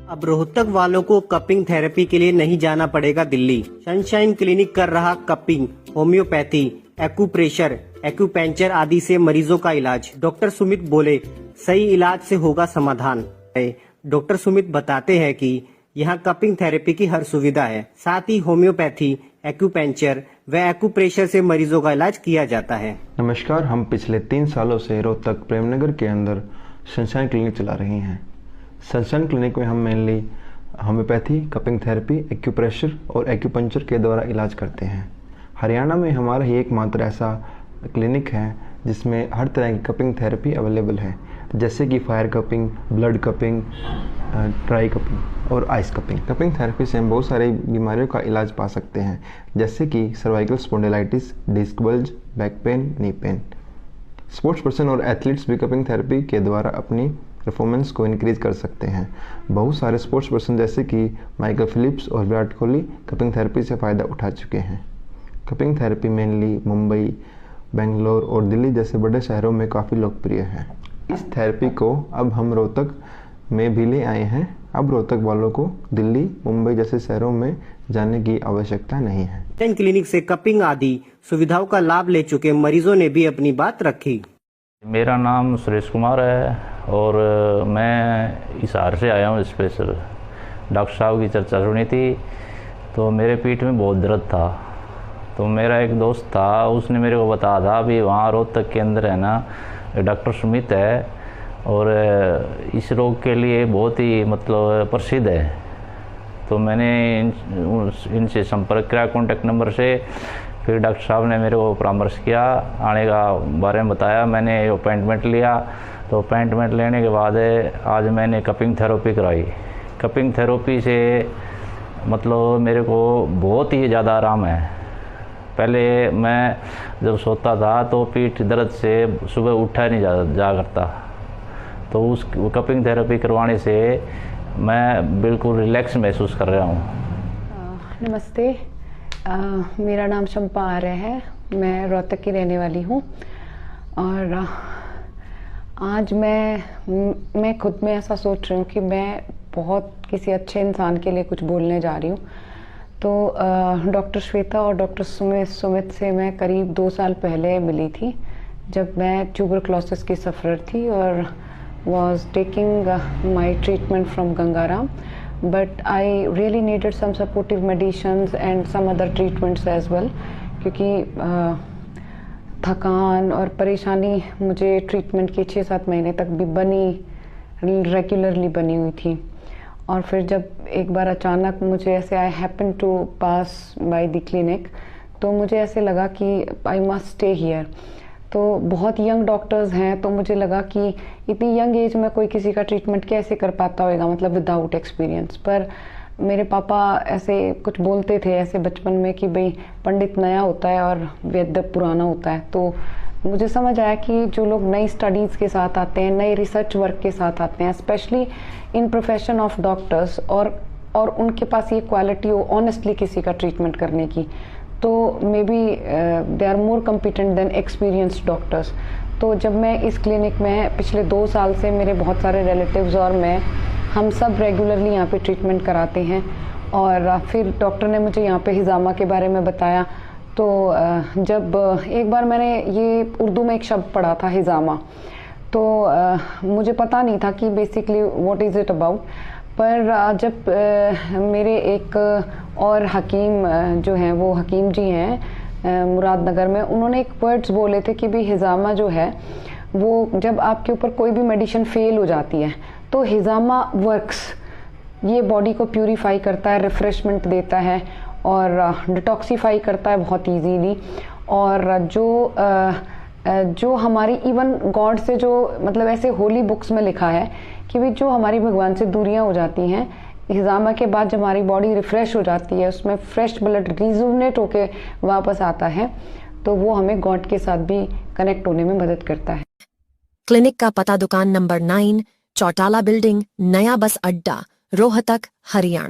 अब रोहतक वालों को कपिंग थेरेपी के लिए नहीं जाना पड़ेगा दिल्ली। सनशाइन क्लिनिक कर रहा कपिंग, होम्योपैथी, एक्यूप्रेशर, एक्यूपेंचर आदि से मरीजों का इलाज। डॉक्टर सुमित बोले, सही इलाज से होगा समाधान। डॉक्टर सुमित बताते हैं कि यहाँ कपिंग थेरेपी की हर सुविधा है, साथ ही होम्योपैथी, एक्यूपेंचर व एक्यूप्रेशर से मरीजों का इलाज किया जाता है। नमस्कार, हम पिछले 3 सालों से रोहतक प्रेमनगर के अंदर सनशाइन क्लिनिक चला रही हैं। सनशाइन क्लिनिक में हम mainly homeopathy, cupping therapy, acupressure और एक्यूपंक्चर के द्वारा इलाज करते हैं। हरियाणा में हमारा ही एकमात्र ऐसा क्लिनिक है जिसमें हर तरह की कपिंग थेरेपी अवेलेबल है, जैसे कि fire cupping, blood cupping, dry cupping और आइस कपिंग। कपिंग थेरेपी से हम बहुत सारी बीमारियों का इलाज पा सकते हैं, जैसे कि cervical spondylitis, disc bulge, back pain, knee pain. Sports person और एथलीट्स भी कपिंग थेरेपी के द्वारा अपनी परफॉर्मेंस को इंक्रीज कर सकते हैं। बहुत सारे स्पोर्ट्स पर्सन जैसे कि माइकल फिलिप्स और विराट कोहली कपिंग थेरेपी से फ़ायदा उठा चुके हैं। Cupping therapy mainly Mumbai, Bangalore और दिल्ली जैसे बड़े शहरों में काफ़ी लोकप्रिय है। इस थेरेपी को अब हम रोहतक में भी ले आए हैं। अब रोहतक वालों को दिल्ली, मुंबई जैसे शहरों में जाने की आवश्यकता नहीं है। क्लिनिक से कपिंग आदि सुविधाओं का लाभ ले चुके मरीजों ने भी अपनी बात रखी। मेरा नाम सुरेश कुमार है और मैं हिसार से आया हूँ स्पेशल। डॉक्टर साहब की चर्चा सुनी थी तो मेरे पीठ में बहुत दर्द था, तो मेरा एक दोस्त था, उसने मेरे को बताया था भी वहाँ रोहतक के अंदर है ना डॉक्टर सुमित है और इस रोग के लिए बहुत ही मतलब प्रसिद्ध है। तो मैंने इनसे संपर्क किया कॉन्टैक्ट नंबर से। फिर डॉक्टर साहब ने मेरे को परामर्श किया, आने का बारे में बताया। मैंने अपॉइंटमेंट लिया, तो अपॉइंटमेंट लेने के बाद आज मैंने कपिंग थेरेपी कराई। कपिंग थेरेपी से मतलब मेरे को बहुत ही ज़्यादा आराम है। पहले मैं जब सोता था तो पीठ दर्द से सुबह उठा नहीं जा करता, तो उस कपिंग थेरेपी करवाने से मैं बिल्कुल रिलैक्स महसूस कर रहा हूँ। नमस्ते, मेरा नाम शंपा आर्य है। मैं रोहतक की रहने वाली हूँ और आज मैं खुद में ऐसा सोच रही हूँ कि मैं बहुत किसी अच्छे इंसान के लिए कुछ बोलने जा रही हूँ। तो डॉक्टर श्वेता और डॉक्टर सुमित से मैं करीब 2 साल पहले मिली थी, जब मैं ट्यूबरक्लोसिस की सफ़र थी और was taking my treatment from Gangaram, but I really needed some supportive medicines and some other treatments as well, क्योंकि थकान और परेशानी मुझे ट्रीटमेंट के 6-7 महीने तक भी रेगुलरली बनी हुई थी। और फिर जब एक बार अचानक मुझे ऐसे I happen to pass by the clinic, तो मुझे ऐसे लगा कि आई मस्ट स्टे हियर। तो बहुत यंग डॉक्टर्स हैं, तो मुझे लगा कि इतनी यंग एज में कोई किसी का ट्रीटमेंट कैसे कर पाता होगा, मतलब विदाउट एक्सपीरियंस। पर मेरे पापा ऐसे कुछ बोलते थे ऐसे बचपन में कि भाई पंडित नया होता है और वैद्य पुराना होता है। तो मुझे समझ आया कि जो लोग नई स्टडीज़ के साथ आते हैं, नए रिसर्च वर्क के साथ आते हैं, specially in profession of doctors, और उनके पास ये क्वालिटी हो ऑनेस्टली किसी का ट्रीटमेंट करने की, तो maybe they are more competent than experienced doctors. तो जब मैं इस क्लिनिक में पिछले 2 साल से, मेरे बहुत सारे रिलेटिव्स और हम सब रेगुलरली यहाँ पे ट्रीटमेंट कराते हैं। और फिर डॉक्टर ने मुझे यहाँ पे हिजामा के बारे में बताया। तो जब एक बार मैंने ये उर्दू में एक शब्द पढ़ा था हिजामा, तो मुझे पता नहीं था कि basically what is it about. पर जब मेरे एक और हकीम जो हैं, वो हकीम जी हैं मुरादनगर में, उन्होंने एक वर्ड्स बोले थे कि भी हिजामा जो है वो जब आपके ऊपर कोई भी मेडिसिन फेल हो जाती है तो हिजामा वर्क्स, ये बॉडी को प्यूरिफाई करता है, रिफ्रेशमेंट देता है और डिटॉक्सीफाई करता है बहुत इजीली। और जो हमारी इवन गॉड से जो मतलब ऐसे होली बुक्स में लिखा है कि भी जो हमारी भगवान से दूरियां हो जाती हैं, हिजामा के बाद जब हमारी बॉडी रिफ्रेश हो जाती है, उसमें फ्रेश ब्लड रिजुवनेट होके वापस आता है, तो वो हमें गॉड के साथ भी कनेक्ट होने में मदद करता है। क्लिनिक का पता दुकान नंबर 9, चौटाला बिल्डिंग, नया बस अड्डा, रोहतक, हरियाणा।